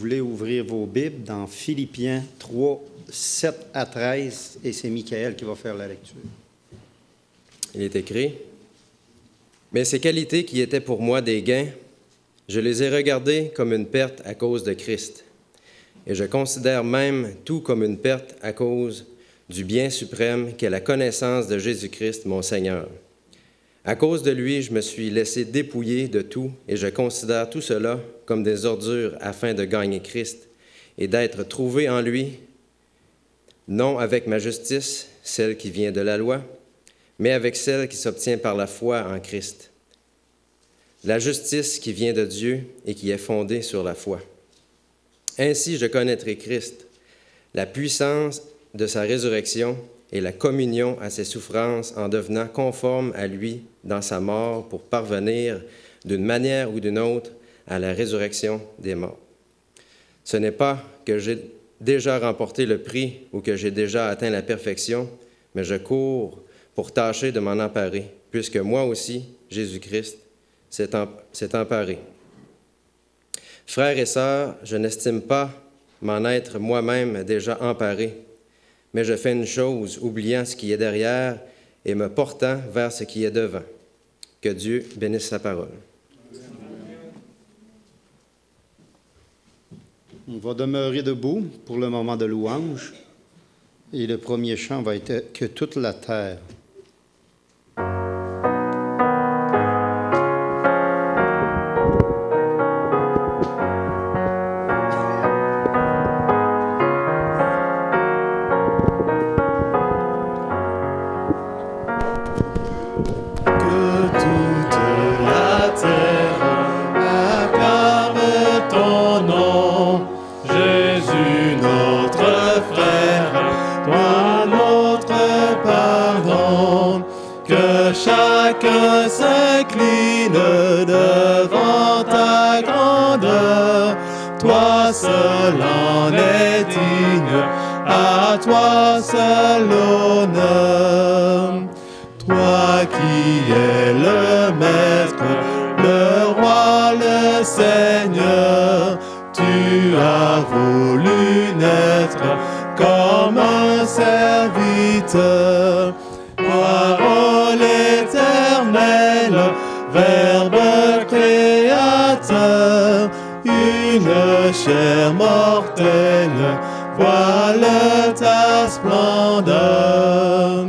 Vous voulez ouvrir vos Bibles dans Philippiens 3, 7 à 13, et c'est Michael qui va faire la lecture. Il est écrit: « Mais ces qualités qui étaient pour moi des gains, je les ai regardées comme une perte à cause de Christ. Et je considère même tout comme une perte à cause du bien suprême qu'est la connaissance de Jésus-Christ, mon Seigneur. À cause de lui, je me suis laissé dépouiller de tout et je considère tout cela comme des ordures afin de gagner Christ et d'être trouvé en lui, non avec ma justice, celle qui vient de la loi, mais avec celle qui s'obtient par la foi en Christ. La justice qui vient de Dieu et qui est fondée sur la foi. Ainsi, je connaîtrai Christ, la puissance de sa résurrection et la communion à ses souffrances en devenant conforme à lui dans sa mort pour parvenir d'une manière ou d'une autre à la résurrection des morts. Ce n'est pas que j'ai déjà remporté le prix ou que j'ai déjà atteint la perfection, mais je cours pour tâcher de m'en emparer, puisque moi aussi, Jésus-Christ, s'est emparé. Frères et sœurs, je n'estime pas m'en être moi-même déjà emparé, mais je fais une chose, oubliant ce qui est derrière et me portant vers ce qui est devant. Que Dieu bénisse sa parole. On va demeurer debout pour le moment de louange, et le premier chant va être « Que toute la terre ». Chacun s'incline devant ta grandeur, toi seul en es digne, à toi seul l'honneur. Toi qui es le Maître, le Roi, le Seigneur, tu as voulu naître comme un serviteur. Parole éternelle, Verbe créateur, une chair mortelle, voile ta splendeur.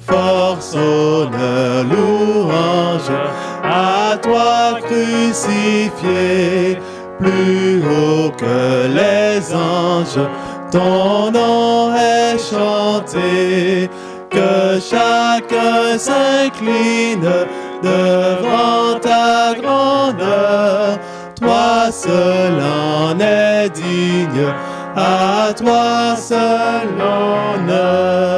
Force, honneur, louange, à toi crucifié, plus haut que les anges, ton nom est chanté. Que chacun s'incline devant ta grandeur, toi seul en es digne, à toi seul l'honneur.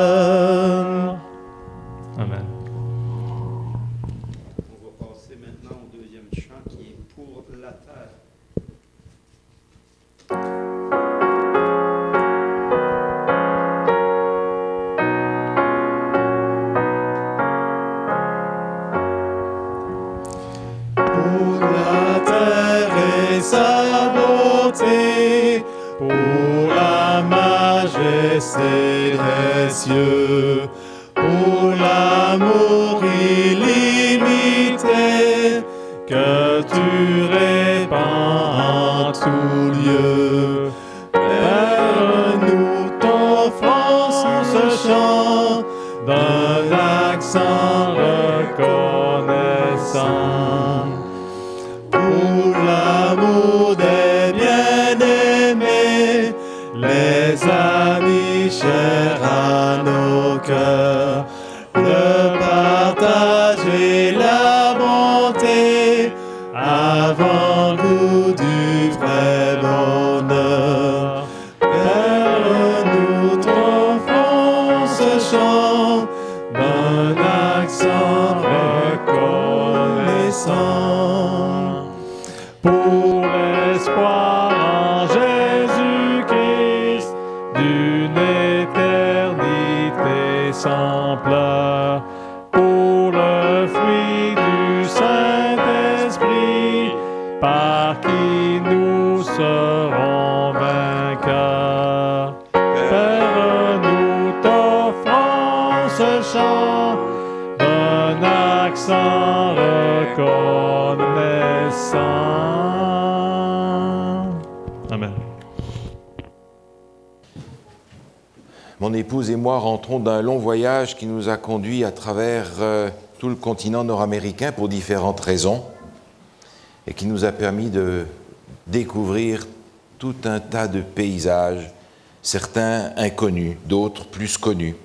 Amen. On va passer maintenant au deuxième chant qui est « Pour la terre ». Sa beauté, pour la majesté des cieux, pour l'amour illimité que tu répands en tout lieu. Donne-nous ton France chant d'un accent reconnaissant. Pour l'amour des bien-aimés, les amis chers à nos cœurs, le partage et la bonté, avant-goût du vrai bonheur. Donne-nous ton France chant, d'un accent reconnaissant. Pour l'espoir en Jésus-Christ, d'une éternité sans plan. reconnaissant, reconnaissant. Amen. Mon épouse et moi rentrons d'un long voyage qui nous a conduits à travers tout le continent nord-américain pour différentes raisons et qui nous a permis de découvrir tout un tas de paysages, certains inconnus, d'autres plus connus.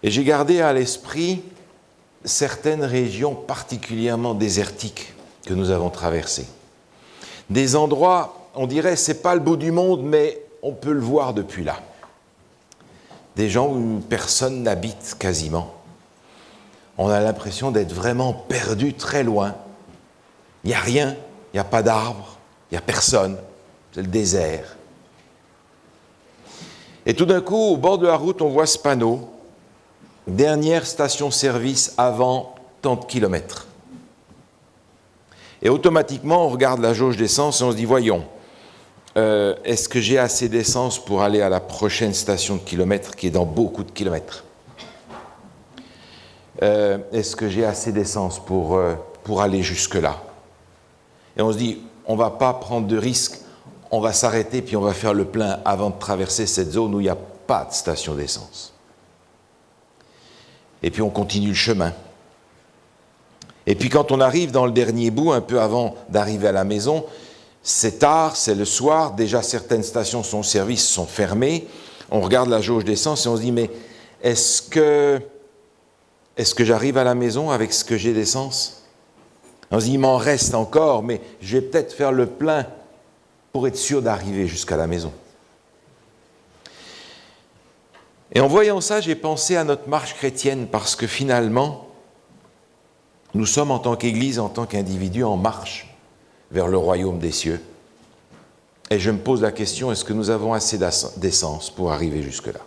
Et j'ai gardé à l'esprit certaines régions particulièrement désertiques que nous avons traversées. Des endroits, on dirait, c'est pas le bout du monde, mais on peut le voir depuis là. Des gens où personne n'habite quasiment. On a l'impression d'être vraiment perdu très loin. Il n'y a rien, il n'y a pas d'arbres, il n'y a personne. C'est le désert. Et tout d'un coup, au bord de la route, on voit ce panneau. Dernière station-service avant tant de kilomètres. Et automatiquement, on regarde la jauge d'essence et on se dit, voyons, est-ce que j'ai assez d'essence pour aller à la prochaine station de kilomètres qui est dans beaucoup de kilomètres? Est-ce que j'ai assez d'essence pour aller jusque-là? Et on se dit, on ne va pas prendre de risques, on va s'arrêter puis on va faire le plein avant de traverser cette zone où il n'y a pas de station d'essence. Et puis on continue le chemin. Et puis quand on arrive dans le dernier bout, un peu avant d'arriver à la maison, c'est tard, c'est le soir, déjà certaines stations de service sont fermées, on regarde la jauge d'essence et on se dit, mais est-ce que j'arrive à la maison avec ce que j'ai d'essence? On se dit, il m'en reste encore, mais je vais peut-être faire le plein pour être sûr d'arriver jusqu'à la maison. Et en voyant ça, j'ai pensé à notre marche chrétienne, parce que finalement, nous sommes en tant qu'Église, en tant qu'individus, en marche vers le royaume des cieux. Et je me pose la question, est-ce que nous avons assez d'essence pour arriver jusque-là?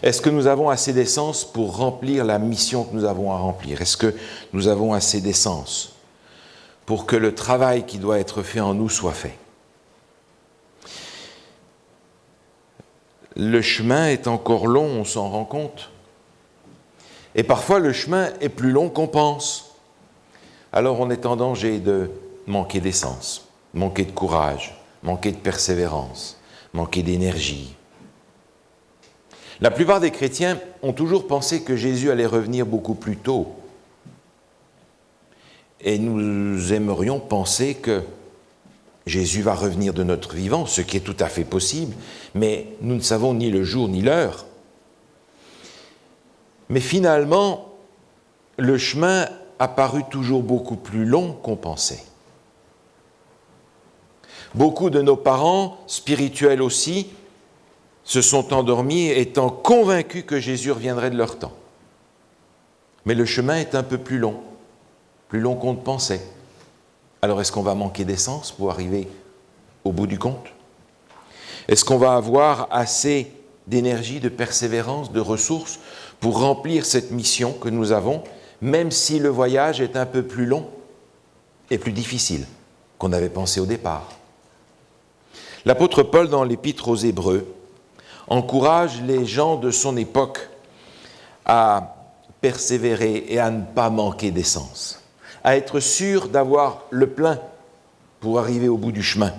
Est-ce que nous avons assez d'essence pour remplir la mission que nous avons à remplir? Est-ce que nous avons assez d'essence pour que le travail qui doit être fait en nous soit fait? Le chemin est encore long, on s'en rend compte. Et parfois, le chemin est plus long qu'on pense. Alors, on est en danger de manquer d'essence, manquer de courage, manquer de persévérance, manquer d'énergie. La plupart des chrétiens ont toujours pensé que Jésus allait revenir beaucoup plus tôt. Et nous aimerions penser que Jésus va revenir de notre vivant, ce qui est tout à fait possible, mais nous ne savons ni le jour ni l'heure. Mais finalement, le chemin a paru toujours beaucoup plus long qu'on pensait. Beaucoup de nos parents, spirituels aussi, se sont endormis étant convaincus que Jésus reviendrait de leur temps. Mais le chemin est un peu plus long qu'on ne pensait. Alors est-ce qu'on va manquer d'essence pour arriver au bout du compte? Est-ce qu'on va avoir assez d'énergie, de persévérance, de ressources pour remplir cette mission que nous avons, même si le voyage est un peu plus long et plus difficile qu'on avait pensé au départ? L'apôtre Paul, dans l'Épître aux Hébreux, encourage les gens de son époque à persévérer et à ne pas manquer d'essence, à être sûr d'avoir le plein pour arriver au bout du chemin.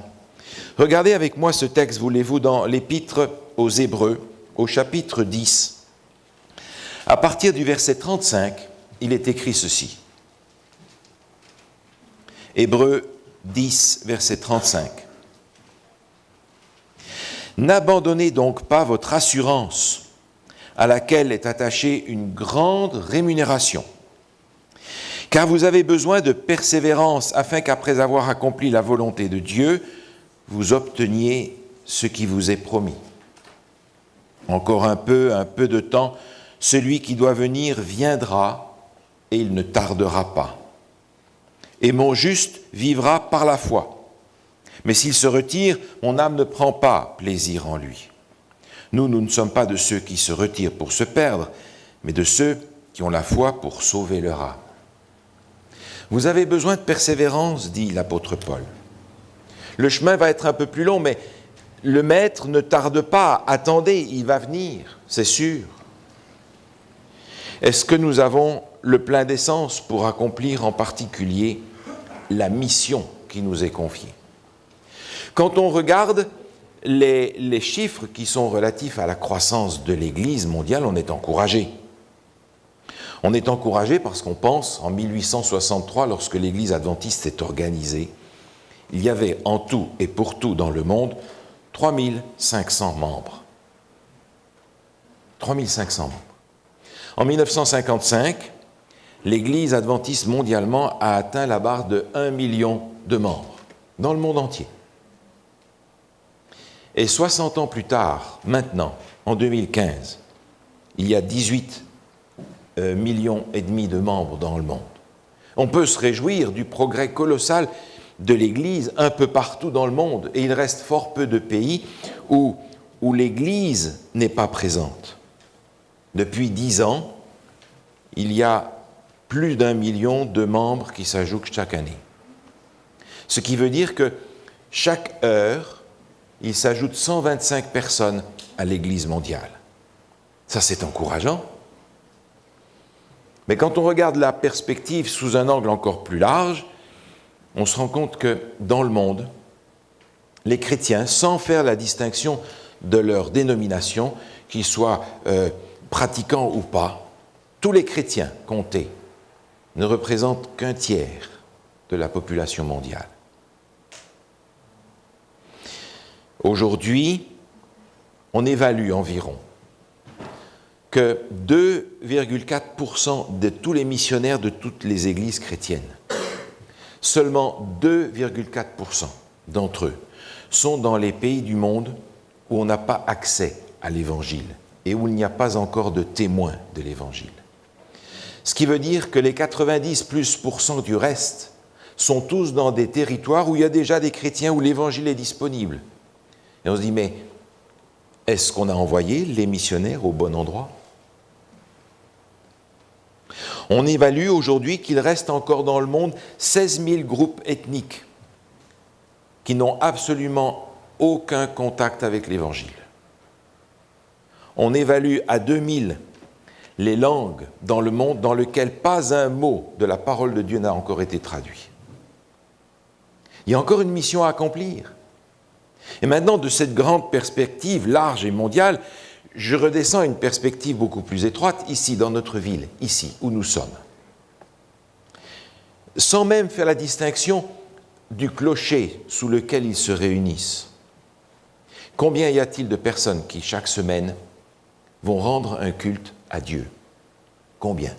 Regardez avec moi ce texte, voulez-vous, dans l'Épître aux Hébreux, au chapitre 10. À partir du verset 35, il est écrit ceci. Hébreux 10, verset 35. N'abandonnez donc pas votre assurance, à laquelle est attachée une grande rémunération. Car vous avez besoin de persévérance, afin qu'après avoir accompli la volonté de Dieu, vous obteniez ce qui vous est promis. Encore un peu de temps, celui qui doit venir viendra, et il ne tardera pas. Et mon juste vivra par la foi. Mais s'il se retire, mon âme ne prend pas plaisir en lui. Nous ne sommes pas de ceux qui se retirent pour se perdre, mais de ceux qui ont la foi pour sauver leur âme. Vous avez besoin de persévérance, dit l'apôtre Paul. Le chemin va être un peu plus long, mais le maître ne tarde pas. Attendez, il va venir, c'est sûr. Est-ce que nous avons le plein d'essence pour accomplir en particulier la mission qui nous est confiée? Quand on regarde les chiffres qui sont relatifs à la croissance de l'Église mondiale, on est encouragé. On est encouragé parce qu'on pense, en 1863, lorsque l'Église adventiste s'est organisée, il y avait en tout et pour tout dans le monde 3500 membres. 3500 membres. En 1955, l'Église adventiste mondialement a atteint la barre de 1 million de membres dans le monde entier. Et 60 ans plus tard, maintenant, en 2015, il y a 18 millions et demi de membres dans le monde. On peut se réjouir du progrès colossal de l'Église un peu partout dans le monde, et il reste fort peu de pays où l'Église n'est pas présente. Depuis 10 ans, il y a plus d'1 million de membres qui s'ajoutent chaque année. Ce qui veut dire que chaque heure, il s'ajoute 125 personnes à l'Église mondiale. Ça, c'est encourageant. Mais quand on regarde la perspective sous un angle encore plus large, on se rend compte que dans le monde, les chrétiens, sans faire la distinction de leur dénomination, qu'ils soient pratiquants ou pas, tous les chrétiens comptés ne représentent qu'un tiers de la population mondiale. Aujourd'hui, on évalue environ que 2,4% de tous les missionnaires de toutes les églises chrétiennes, seulement 2,4% d'entre eux sont dans les pays du monde où on n'a pas accès à l'Évangile et où il n'y a pas encore de témoins de l'Évangile. Ce qui veut dire que les 90% du reste sont tous dans des territoires où il y a déjà des chrétiens, où l'Évangile est disponible. Et on se dit, mais est-ce qu'on a envoyé les missionnaires au bon endroit? On évalue aujourd'hui qu'il reste encore dans le monde 16 000 groupes ethniques qui n'ont absolument aucun contact avec l'Évangile. On évalue à 2000 les langues dans le monde dans lesquelles pas un mot de la parole de Dieu n'a encore été traduit. Il y a encore une mission à accomplir. Et maintenant, de cette grande perspective large et mondiale, je redescends à une perspective beaucoup plus étroite, ici, dans notre ville, ici, où nous sommes. Sans même faire la distinction du clocher sous lequel ils se réunissent. Combien y a-t-il de personnes qui, chaque semaine, vont rendre un culte à Dieu? Combien?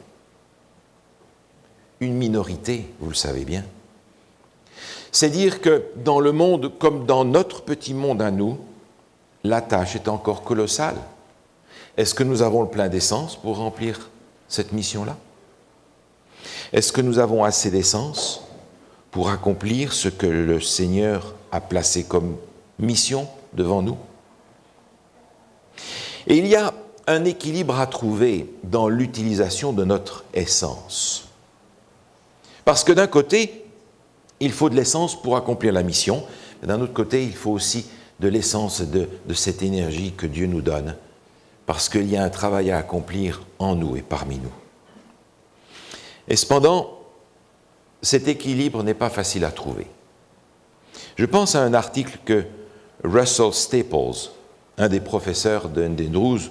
Une minorité, vous le savez bien. C'est dire que dans le monde, comme dans notre petit monde à nous, la tâche est encore colossale. Est-ce que nous avons le plein d'essence pour remplir cette mission-là? Est-ce que nous avons assez d'essence pour accomplir ce que le Seigneur a placé comme mission devant nous? Et il y a un équilibre à trouver dans l'utilisation de notre essence. Parce que d'un côté, il faut de l'essence pour accomplir la mission, et d'un autre côté, il faut aussi de l'essence de cette énergie que Dieu nous donne, parce qu'il y a un travail à accomplir en nous et parmi nous. Et cependant, cet équilibre n'est pas facile à trouver. Je pense à un article que Russell Staples, un des professeurs d'Andrews,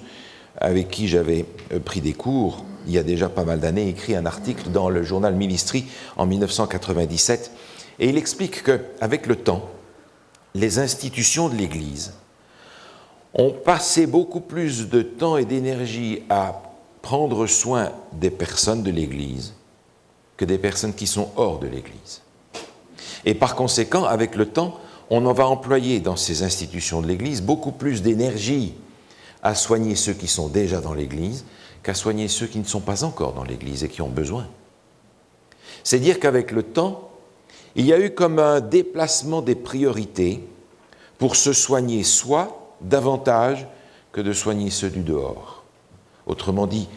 avec qui j'avais pris des cours il y a déjà pas mal d'années, écrit un article dans le journal Ministry en 1997, et il explique qu'avec le temps, les institutions de l'Église ont passé beaucoup plus de temps et d'énergie à prendre soin des personnes de l'Église que des personnes qui sont hors de l'Église. Et par conséquent, avec le temps, on en va employer dans ces institutions de l'Église beaucoup plus d'énergie à soigner ceux qui sont déjà dans l'Église qu'à soigner ceux qui ne sont pas encore dans l'Église et qui ont besoin. C'est dire qu'avec le temps, il y a eu comme un déplacement des priorités pour se soigner soi davantage que de soigner ceux du dehors. Autrement dit,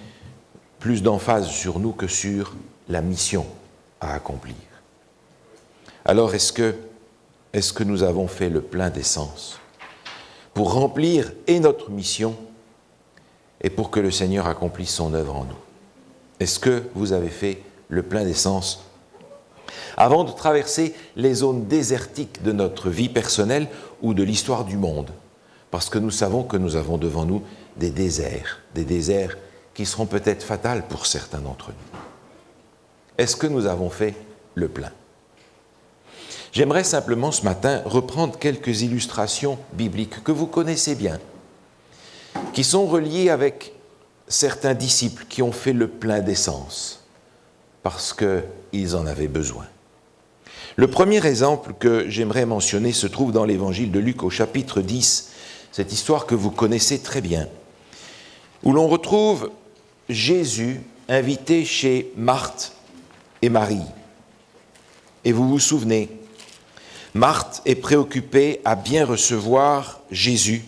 plus d'emphase sur nous que sur la mission à accomplir. Alors, est-ce que nous avons fait le plein d'essence pour remplir et notre mission et pour que le Seigneur accomplisse son œuvre en nous? Est-ce que vous avez fait le plein d'essence avant de traverser les zones désertiques de notre vie personnelle ou de l'histoire du monde? Parce que nous savons que nous avons devant nous des déserts qui seront peut-être fatals pour certains d'entre nous. Est-ce que nous avons fait le plein? J'aimerais simplement ce matin reprendre quelques illustrations bibliques que vous connaissez bien, qui sont reliées avec certains disciples qui ont fait le plein d'essence, parce qu'ils en avaient besoin. Le premier exemple que j'aimerais mentionner se trouve dans l'évangile de Luc au chapitre 10, cette histoire que vous connaissez très bien, où l'on retrouve Jésus invité chez Marthe et Marie. Et vous vous souvenez, Marthe est préoccupée à bien recevoir Jésus,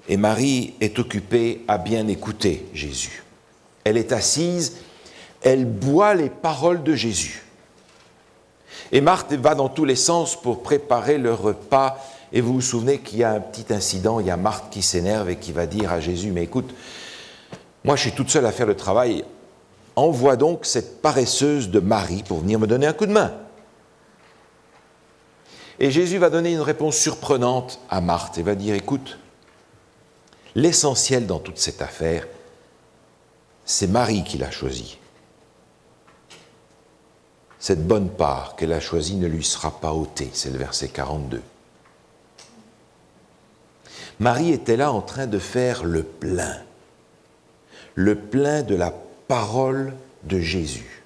et Marie est occupée à bien écouter Jésus. Elle est assise, elle boit les paroles de Jésus. Et Marthe va dans tous les sens pour préparer le repas. Et vous vous souvenez qu'il y a un petit incident, il y a Marthe qui s'énerve et qui va dire à Jésus, mais écoute, moi je suis toute seule à faire le travail, envoie donc cette paresseuse de Marie pour venir me donner un coup de main. Et Jésus va donner une réponse surprenante à Marthe et va dire, écoute, l'essentiel dans toute cette affaire, c'est Marie qui l'a choisi. Cette bonne part qu'elle a choisie ne lui sera pas ôtée, c'est le verset 42. Marie était là en train de faire le plein de la parole de Jésus.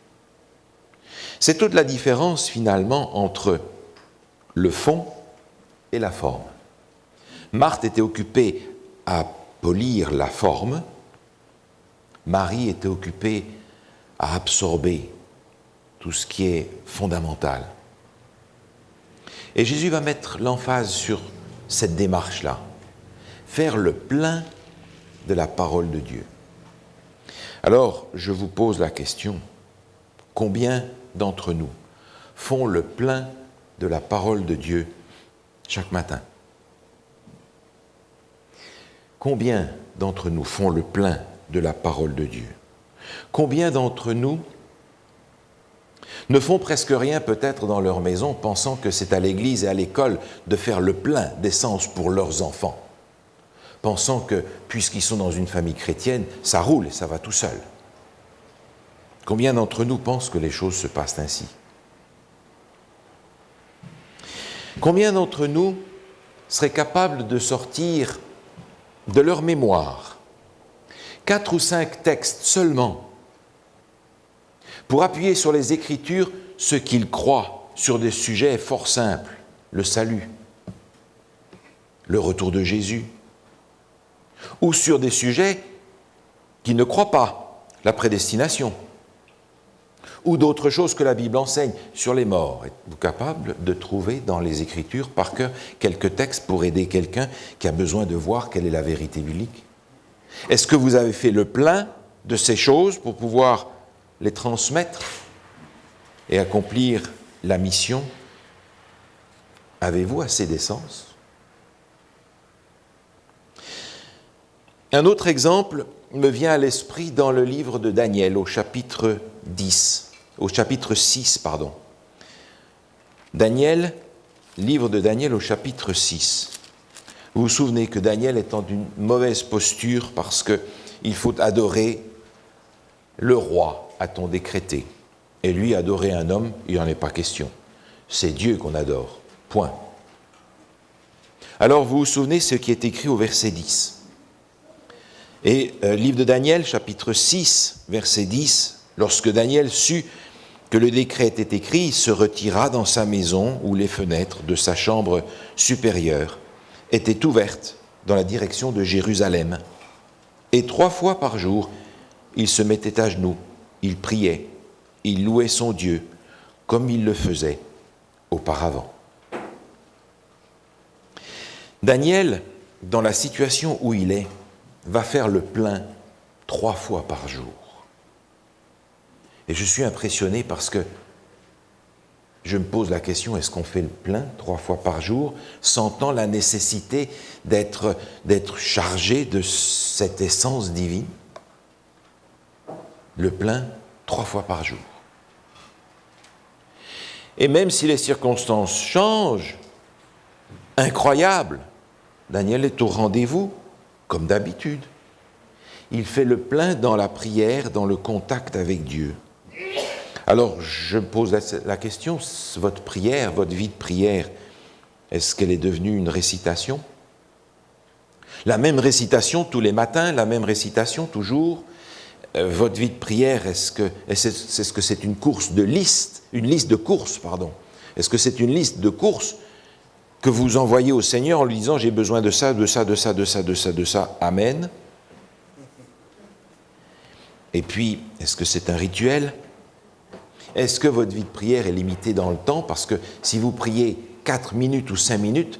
C'est toute la différence finalement entre le fond et la forme. Marthe était occupée à polir la forme, Marie était occupée à absorber tout ce qui est fondamental. Et Jésus va mettre l'emphase sur cette démarche-là, faire le plein de la parole de Dieu. Alors, je vous pose la question, combien d'entre nous font le plein de la parole de Dieu chaque matin? Combien d'entre nous font le plein de la parole de Dieu? Combien d'entre nous ne font presque rien peut-être dans leur maison, pensant que c'est à l'église et à l'école de faire le plein d'essence pour leurs enfants, pensant que, puisqu'ils sont dans une famille chrétienne, ça roule et ça va tout seul. Combien d'entre nous pensent que les choses se passent ainsi? Combien d'entre nous seraient capables de sortir de leur mémoire 4 ou 5 textes seulement pour appuyer sur les Écritures ce qu'ils croient sur des sujets fort simples, le salut, le retour de Jésus, ou sur des sujets qui ne croient pas, la prédestination, ou d'autres choses que la Bible enseigne sur les morts. Êtes-vous capable de trouver dans les Écritures par cœur quelques textes pour aider quelqu'un qui a besoin de voir quelle est la vérité biblique? Est-ce que vous avez fait le plein de ces choses pour pouvoir les transmettre et accomplir la mission? Avez-vous assez d'essence? Un autre exemple me vient à l'esprit dans le livre de Daniel, au chapitre 6. Daniel, livre de Daniel au chapitre 6. Vous vous souvenez que Daniel est en une mauvaise posture parce qu'il faut adorer le roi, a-t-on décrété. Et lui, adorer un homme, il n'en est pas question. C'est Dieu qu'on adore. Point. Alors vous vous souvenez ce qui est écrit au verset 10. Et livre de Daniel, chapitre 6, verset 10, lorsque Daniel sut que le décret était écrit, il se retira dans sa maison où les fenêtres de sa chambre supérieure étaient ouvertes dans la direction de Jérusalem. Et 3 fois par jour, il se mettait à genoux, il priait, il louait son Dieu, comme il le faisait auparavant. Daniel, dans la situation où il est, va faire le plein 3 fois par jour. Et je suis impressionné parce que je me pose la question, est-ce qu'on fait le plein 3 fois par jour, sentant la nécessité d'être chargé de cette essence divine? le plein 3 fois par jour. Et même si les circonstances changent, incroyable, Daniel est au rendez-vous, comme d'habitude. Il fait le plein dans la prière, dans le contact avec Dieu. Alors, je pose la question, votre prière, votre vie de prière, est-ce qu'elle est devenue une récitation? La même récitation tous les matins, la même récitation toujours? Votre vie de prière, est-ce que c'est une course de liste, une liste de courses, pardon? Est-ce que c'est une liste de courses que vous envoyez au Seigneur en lui disant « j'ai besoin de ça, de ça, de ça, de ça, de ça, de ça, Amen ». Et puis, est-ce que c'est un rituel? Est-ce que votre vie de prière est limitée dans le temps? Parce que si vous priez 4 minutes ou 5 minutes,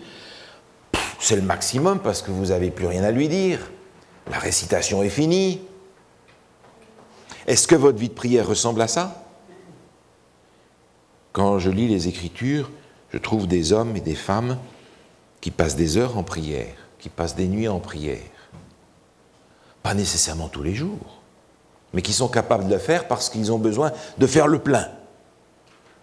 c'est le maximum parce que vous n'avez plus rien à lui dire. La récitation est finie. Est-ce que votre vie de prière ressemble à ça? Quand je lis les Écritures, je trouve des hommes et des femmes qui passent des heures en prière, qui passent des nuits en prière. Pas nécessairement tous les jours, mais qui sont capables de le faire parce qu'ils ont besoin de faire le plein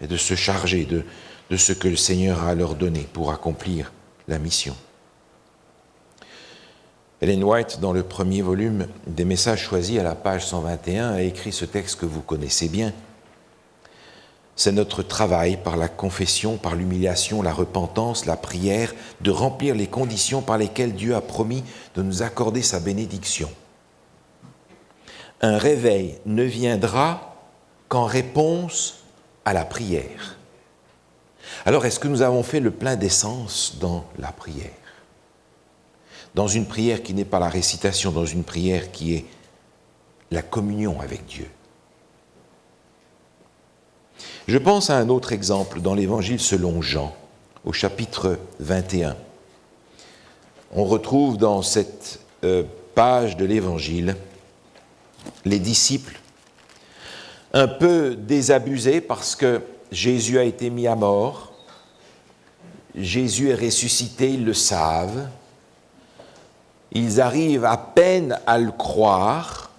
et de se charger de ce que le Seigneur a à leur donner pour accomplir la mission. Ellen White, dans le premier volume des Messages choisis à la page 121, a écrit ce texte que vous connaissez bien. C'est notre travail, par la confession, par l'humiliation, la repentance, la prière, de remplir les conditions par lesquelles Dieu a promis de nous accorder sa bénédiction. Un réveil ne viendra qu'en réponse à la prière. Alors, est-ce que nous avons fait le plein d'essence dans la prière? Dans une prière qui n'est pas la récitation, dans une prière qui est la communion avec Dieu. Je pense à un autre exemple dans l'Évangile selon Jean, au chapitre 21. On retrouve dans cette page de l'Évangile les disciples un peu désabusés parce que Jésus a été mis à mort, Jésus est ressuscité, ils le savent, ils arrivent à peine à le croire,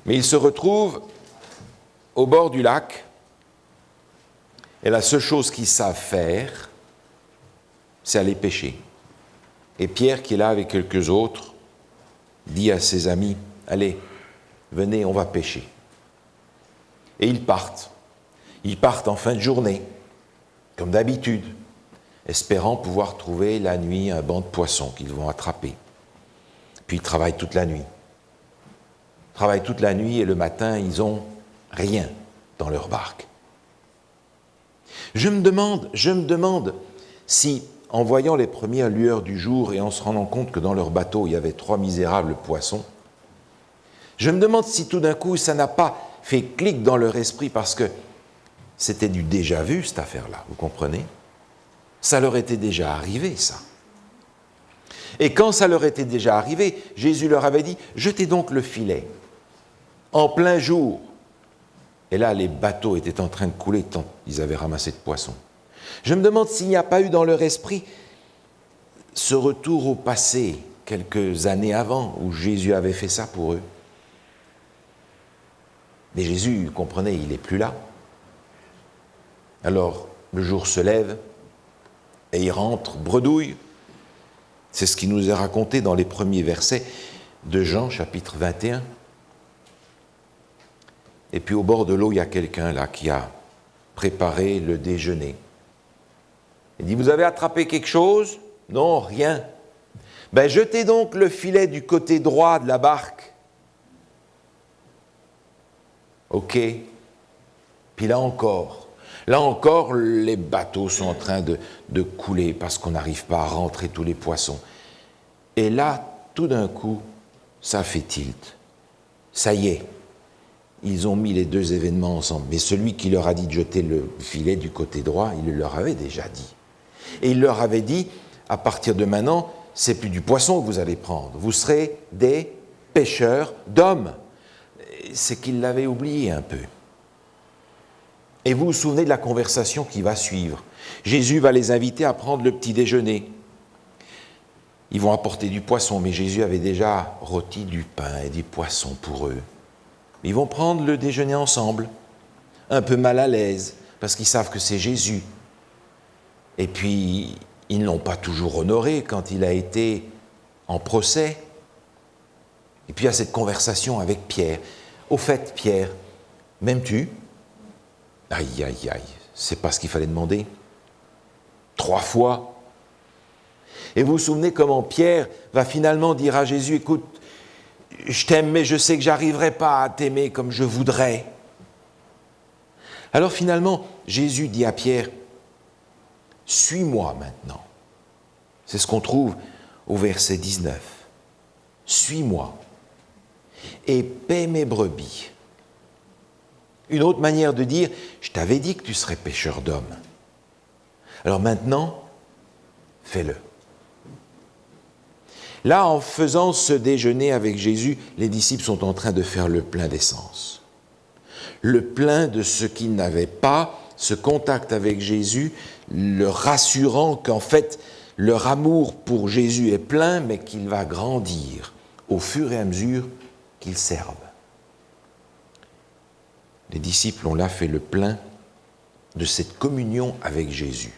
mais ils se retrouvent au bord du lac, et la seule chose qu'ils savent faire, c'est aller pêcher. Et Pierre, qui est là avec quelques autres, dit à ses amis, « Allez, venez, on va pêcher. » Et ils partent. Ils partent en fin de journée, comme d'habitude, espérant pouvoir trouver la nuit un banc de poissons qu'ils vont attraper. Puis ils travaillent toute la nuit. Ils travaillent toute la nuit et le matin, ils ont rien dans leur barque. Je me demande si, en voyant les premières lueurs du jour et en se rendant compte que dans leur bateau, il y avait 3 misérables poissons, je me demande si tout d'un coup, ça n'a pas fait clic dans leur esprit parce que c'était du déjà-vu, cette affaire-là, vous comprenez? Ça leur était déjà arrivé, ça. Et quand ça leur était déjà arrivé, Jésus leur avait dit, « Jetez donc le filet, en plein jour. » Et là, les bateaux étaient en train de couler tant ils avaient ramassé de poissons. Je me demande s'il n'y a pas eu dans leur esprit ce retour au passé, quelques années avant, où Jésus avait fait ça pour eux. Mais Jésus, comprenez, il n'est plus là. Alors, le jour se lève, et il rentre bredouille. C'est ce qui nous est raconté dans les premiers versets de Jean, chapitre 21. Et puis au bord de l'eau, il y a quelqu'un là qui a préparé le déjeuner. Il dit, vous avez attrapé quelque chose? Non, rien. Ben, jetez donc le filet du côté droit de la barque. Ok. Puis là encore, les bateaux sont en train de couler parce qu'on n'arrive pas à rentrer tous les poissons. Et là, tout d'un coup, ça fait tilt. Ça y est, ils ont mis les deux événements ensemble. Mais celui qui leur a dit de jeter le filet du côté droit, il le leur avait déjà dit. Et il leur avait dit, à partir de maintenant, c'est plus du poisson que vous allez prendre. Vous serez des pêcheurs d'hommes. C'est qu'il l'avait oublié un peu. Et vous vous souvenez de la conversation qui va suivre. Jésus va les inviter à prendre le petit déjeuner. Ils vont apporter du poisson, mais Jésus avait déjà rôti du pain et du poisson pour eux. Ils vont prendre le déjeuner ensemble, un peu mal à l'aise, parce qu'ils savent que c'est Jésus. Et puis, ils ne l'ont pas toujours honoré quand il a été en procès. Et puis, il y a cette conversation avec Pierre. Au fait, Pierre, m'aimes-tu? Aïe, aïe, aïe, c'est pas ce qu'il fallait demander. 3 fois. Et vous vous souvenez comment Pierre va finalement dire à Jésus, écoute, je t'aime, mais je sais que j'arriverai pas à t'aimer comme je voudrais. Alors finalement, Jésus dit à Pierre, suis-moi maintenant. C'est ce qu'on trouve au verset 19. Suis-moi et paie mes brebis. Une autre manière de dire, je t'avais dit que tu serais pêcheur d'hommes. Alors maintenant, fais-le. Là, en faisant ce déjeuner avec Jésus, les disciples sont en train de faire le plein d'essence. Le plein de ce qu'ils n'avaient pas, ce contact avec Jésus, leur rassurant qu'en fait, leur amour pour Jésus est plein, mais qu'il va grandir au fur et à mesure qu'ils servent. Les disciples ont là fait le plein de cette communion avec Jésus.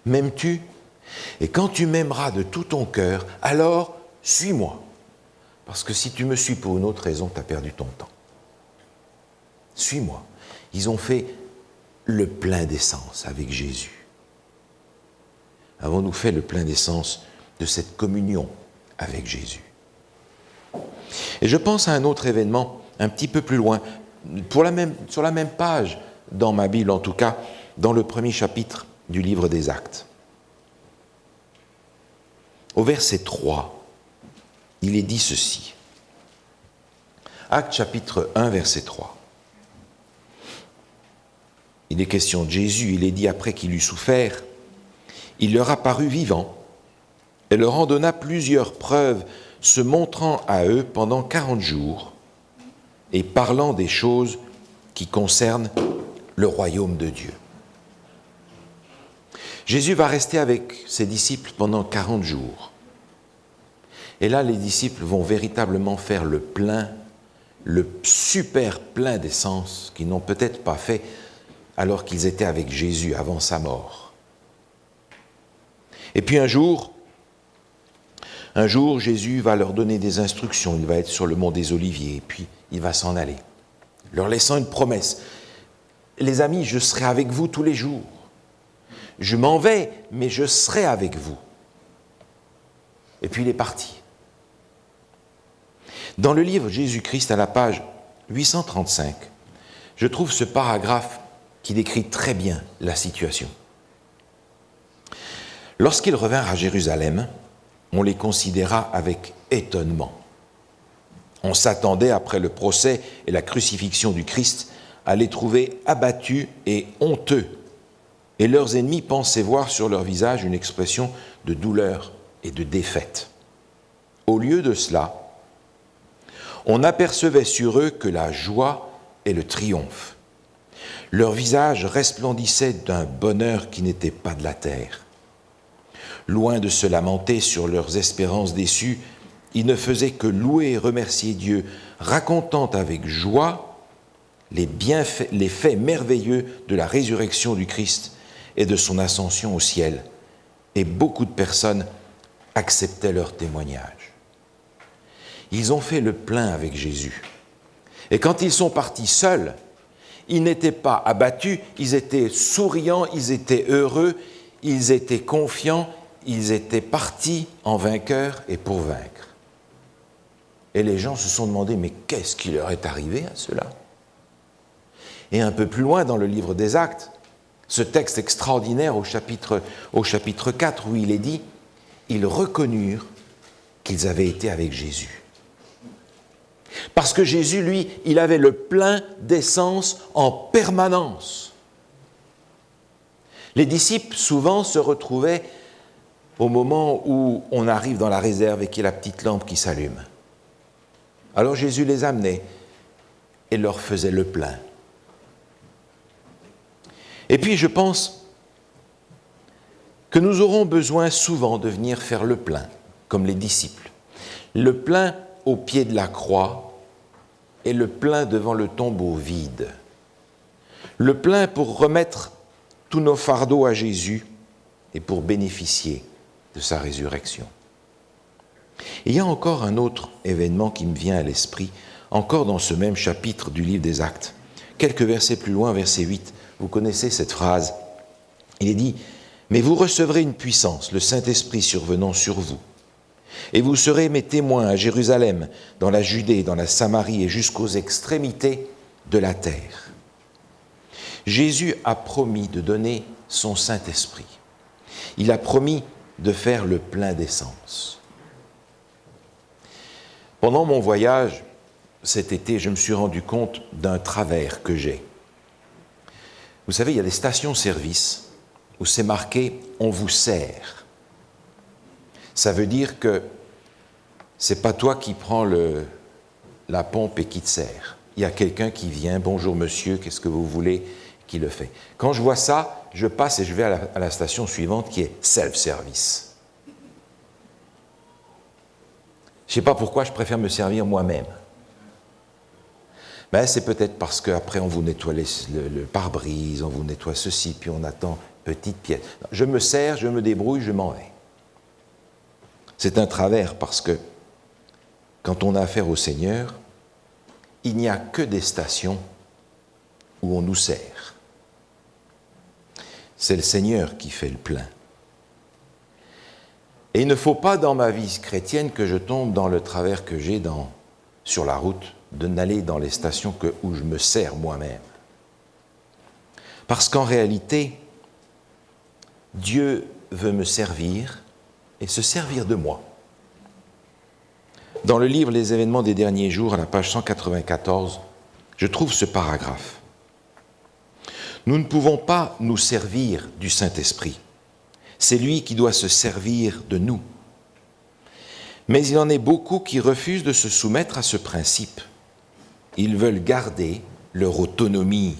M'aimes-tu? Et quand tu m'aimeras de tout ton cœur, alors suis-moi. Parce que si tu me suis pour une autre raison, tu as perdu ton temps. Suis-moi. Ils ont fait le plein d'essence avec Jésus. Avons-nous fait le plein d'essence de cette communion avec Jésus? Et je pense à un autre événement un petit peu plus loin, sur la même page, dans ma Bible en tout cas, dans le premier chapitre du livre des Actes. Au verset 3, il est dit ceci. Actes chapitre 1, verset 3. Il est question de Jésus, il est dit après qu'il eut souffert, il leur apparut vivant et leur en donna plusieurs preuves, se montrant à eux pendant 40 jours et parlant des choses qui concernent le royaume de Dieu. Jésus va rester avec ses disciples pendant 40 jours. Et là, les disciples vont véritablement faire le plein, le super plein d'essence qu'ils n'ont peut-être pas fait alors qu'ils étaient avec Jésus avant sa mort. Et puis un jour, Jésus va leur donner des instructions. Il va être sur le mont des Oliviers, et puis il va s'en aller, leur laissant une promesse. Les amis, je serai avec vous tous les jours. Je m'en vais, mais je serai avec vous. Et puis il est parti. Dans le livre Jésus-Christ, à la page 835, je trouve ce paragraphe qui décrit très bien la situation. Lorsqu'ils revinrent à Jérusalem, on les considéra avec étonnement. On s'attendait, après le procès et la crucifixion du Christ, à les trouver abattus et honteux. Et leurs ennemis pensaient voir sur leur visage une expression de douleur et de défaite. Au lieu de cela, on apercevait sur eux que la joie et le triomphe. Leurs visages resplendissaient d'un bonheur qui n'était pas de la terre. Loin de se lamenter sur leurs espérances déçues, ils ne faisaient que louer et remercier Dieu, racontant avec joie les faits merveilleux de la résurrection du Christ et de son ascension au ciel. Et beaucoup de personnes acceptaient leur témoignage. Ils ont fait le plein avec Jésus. Et quand ils sont partis seuls, ils n'étaient pas abattus, ils étaient souriants, ils étaient heureux, ils étaient confiants, ils étaient partis en vainqueurs et pour vaincre. Et les gens se sont demandé, mais qu'est-ce qui leur est arrivé à ceux-là? Et un peu plus loin dans le livre des Actes, ce texte extraordinaire au chapitre 4 où il est dit, ils reconnurent qu'ils avaient été avec Jésus. Parce que Jésus, lui, il avait le plein d'essence en permanence. Les disciples, souvent, se retrouvaient au moment où on arrive dans la réserve et qu'il y a la petite lampe qui s'allume. Alors Jésus les amenait et leur faisait le plein. Et puis je pense que nous aurons besoin souvent de venir faire le plein, comme les disciples. Le plein au pied de la croix et le plein devant le tombeau vide. Le plein pour remettre tous nos fardeaux à Jésus et pour bénéficier de sa résurrection. Et il y a encore un autre événement qui me vient à l'esprit, encore dans ce même chapitre du livre des Actes. Quelques versets plus loin, verset 8, vous connaissez cette phrase. Il est dit « Mais vous recevrez une puissance, le Saint-Esprit survenant sur vous. Et vous serez mes témoins à Jérusalem, dans la Judée, dans la Samarie et jusqu'aux extrémités de la terre. » Jésus a promis de donner son Saint-Esprit. Il a promis de faire le plein d'essence. Pendant mon voyage, cet été, je me suis rendu compte d'un travers que j'ai. Vous savez, il y a des stations-service où c'est marqué « On vous sert ». Ça veut dire que c'est pas toi qui prends la pompe et qui te sert. Il y a quelqu'un qui vient « Bonjour monsieur, qu'est-ce que vous voulez ?» qui le fait. Quand je vois ça, je passe et je vais à la station suivante qui est self-service. Je ne sais pas pourquoi je préfère me servir moi-même. Ben, c'est peut-être parce qu'après on vous nettoie le pare-brise, on vous nettoie ceci, puis on attend petite pièce. Je me sers, je me débrouille, je m'en vais. C'est un travers parce que quand on a affaire au Seigneur, il n'y a que des stations où on nous sert. C'est le Seigneur qui fait le plein. Et il ne faut pas dans ma vie chrétienne que je tombe dans le travers que j'ai sur la route, de n'aller dans les stations où je me sers moi-même. Parce qu'en réalité, Dieu veut me servir et se servir de moi. Dans le livre Les événements des derniers jours, à la page 194, je trouve ce paragraphe. Nous ne pouvons pas nous servir du Saint-Esprit. C'est lui qui doit se servir de nous. Mais il en est beaucoup qui refusent de se soumettre à ce principe. Ils veulent garder leur autonomie.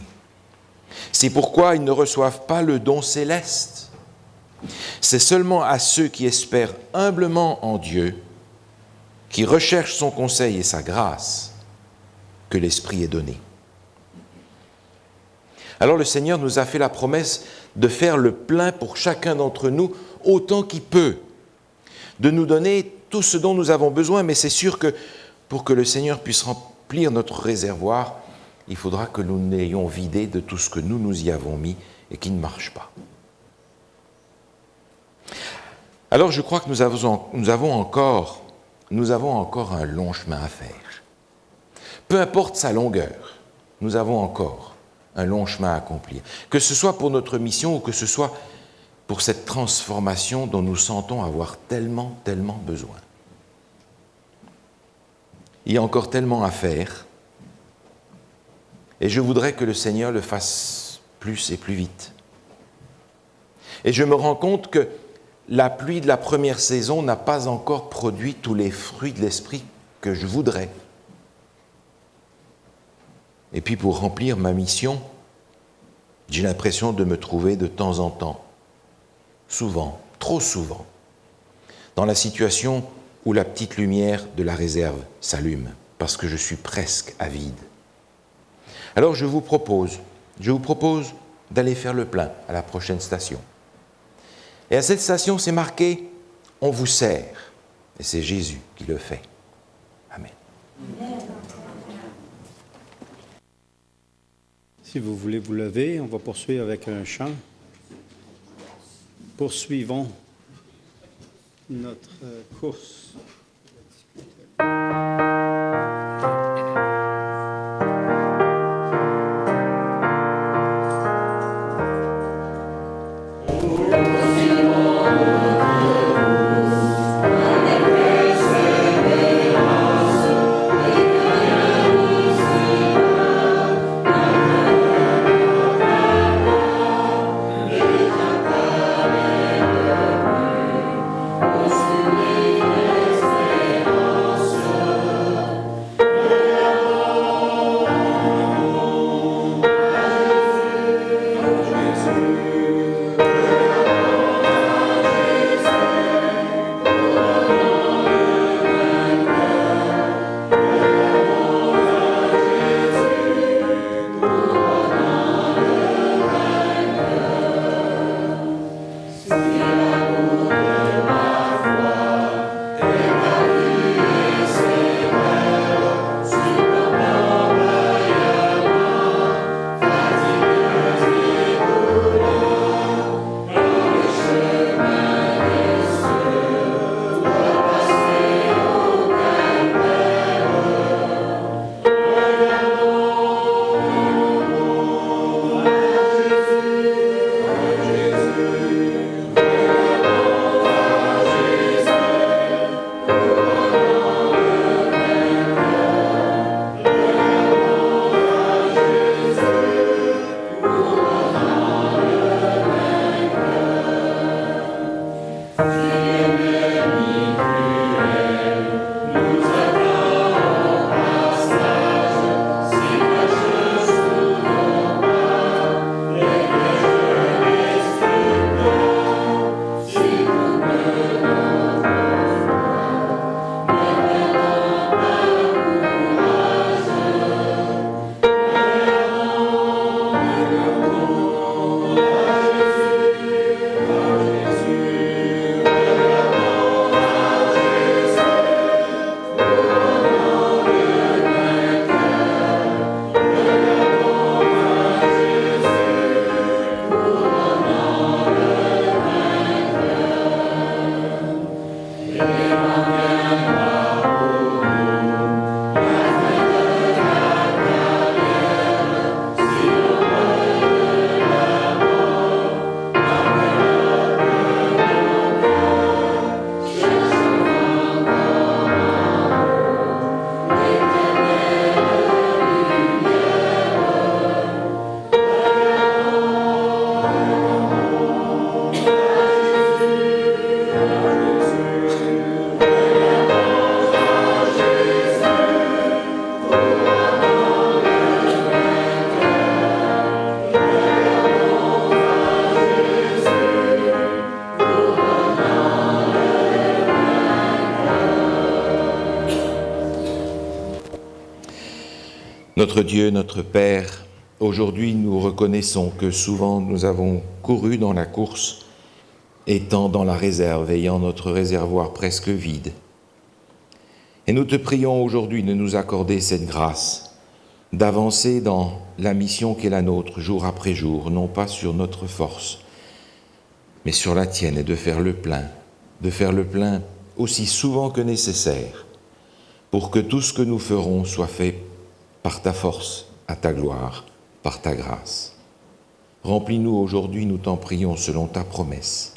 C'est pourquoi ils ne reçoivent pas le don céleste. C'est seulement à ceux qui espèrent humblement en Dieu, qui recherchent son conseil et sa grâce, que l'Esprit est donné. Alors le Seigneur nous a fait la promesse de faire le plein pour chacun d'entre nous autant qu'il peut, de nous donner tout ce dont nous avons besoin, mais c'est sûr que pour que le Seigneur puisse remplir notre réservoir, il faudra que nous l'ayons vidé de tout ce que nous y avons mis et qui ne marche pas. Alors je crois que nous avons encore un long chemin à faire. Peu importe sa longueur, nous avons encore un long chemin à accomplir. Que ce soit pour notre mission ou que ce soit pour cette transformation dont nous sentons avoir tellement, tellement besoin. Il y a encore tellement à faire et je voudrais que le Seigneur le fasse plus et plus vite. Et je me rends compte que la pluie de la première saison n'a pas encore produit tous les fruits de l'esprit que je voudrais. Et puis pour remplir ma mission, j'ai l'impression de me trouver de temps en temps, souvent, trop souvent, dans la situation où la petite lumière de la réserve s'allume, parce que je suis presque à vide. Alors je vous propose d'aller faire le plein à la prochaine station. Et à cette station, c'est marqué « On vous sert ». Et c'est Jésus qui le fait. Amen. Si vous voulez vous lever, on va poursuivre avec un chant. Poursuivons notre course. Yes. Notre Dieu, notre Père, aujourd'hui nous reconnaissons que souvent nous avons couru dans la course, étant dans la réserve, ayant notre réservoir presque vide. Et nous te prions aujourd'hui de nous accorder cette grâce, d'avancer dans la mission qui est la nôtre jour après jour, non pas sur notre force, mais sur la tienne, et de faire le plein aussi souvent que nécessaire, pour que tout ce que nous ferons soit fait par ta force, à ta gloire, par ta grâce. Remplis-nous aujourd'hui, nous t'en prions, selon ta promesse,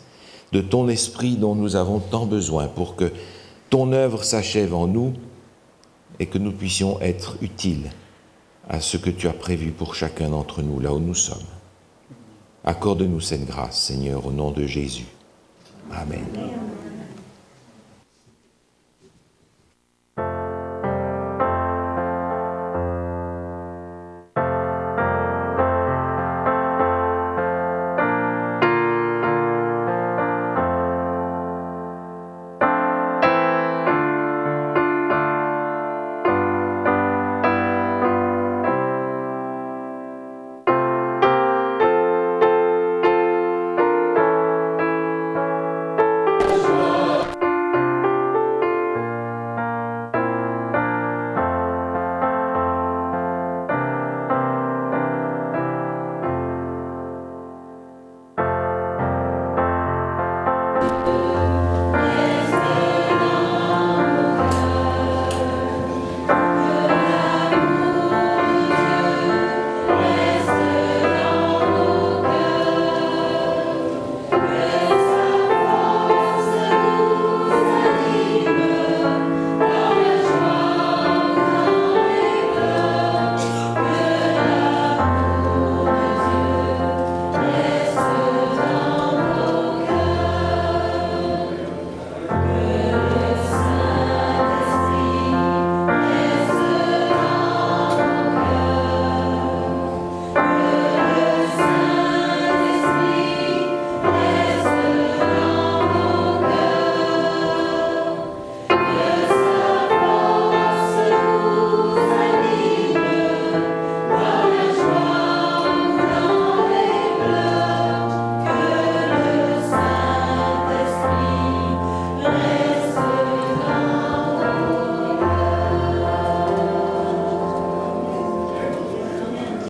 de ton esprit dont nous avons tant besoin pour que ton œuvre s'achève en nous et que nous puissions être utiles à ce que tu as prévu pour chacun d'entre nous, là où nous sommes. Accorde-nous cette grâce, Seigneur, au nom de Jésus. Amen.